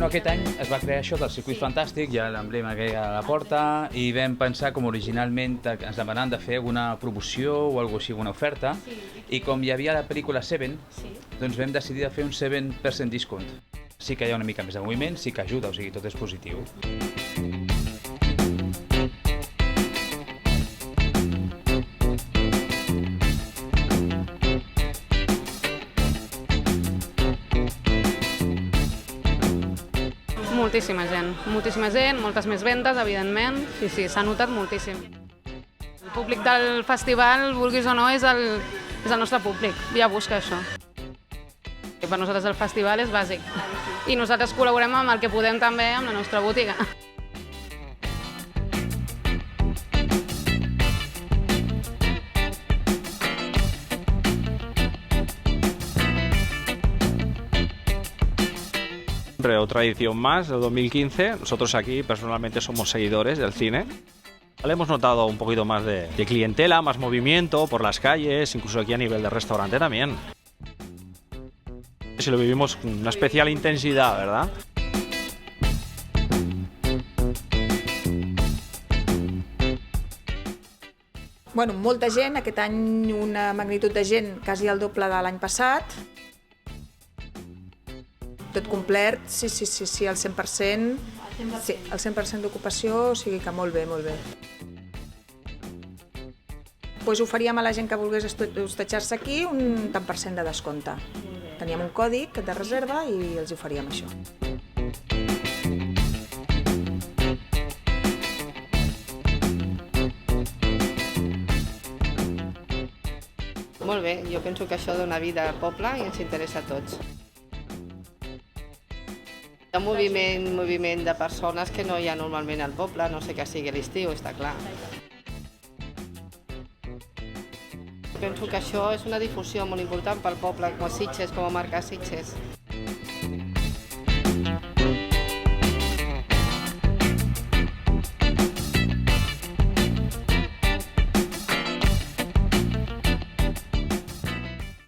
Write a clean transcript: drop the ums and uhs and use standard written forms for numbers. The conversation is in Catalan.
Bueno, aquest any es va crear això del circuit fantàstic, ja l'emblema que hi ha a la porta, i vam pensar, com originalment ens demanaven de fer alguna promoció o alguna així, alguna oferta, i com hi havia la pel·lícula Seven, doncs vam decidir de fer un 7% discount. Sí que hi ha una mica més de moviment, sí que ajuda, o sigui, tot és positiu. Moltíssima gent, moltes més vendes, evidentment. Sí, s'ha notat moltíssim. El públic del festival, vulguis o no, és el nostre públic, ja busca això. I per nosaltres el festival és bàsic. I nosaltres col·laborem amb el que podem també amb la nostra botiga. Otra edición más, del 2015. Nosotros aquí personalmente somos seguidores del cine. Hemos notado un poquito más de clientela, más movimiento por las calles, incluso aquí a nivel de restaurante también. Si lo vivimos con una especial intensidad, ¿verdad? Bueno, molta gent, aquest any una magnitud de gent quasi el doble de l'any passat. Tot complet, sí, al 100%. Sí, el 100% d'ocupació, o sigui que molt bé, molt bé. Pues oferíem a la gent que volgués hostatjar-se aquí un tant per cent de descompte. Teníem un còdic de reserva i els oferíem això. Molt bé, jo penso que això dona vida al poble i ens interessa a tots. Hi ha un moviment de persones que no hi ha normalment al poble, no sé que sigui l'estiu, està clar. Penso que això és una difusió molt important pel poble, com a Sitges, com a marca Sitges.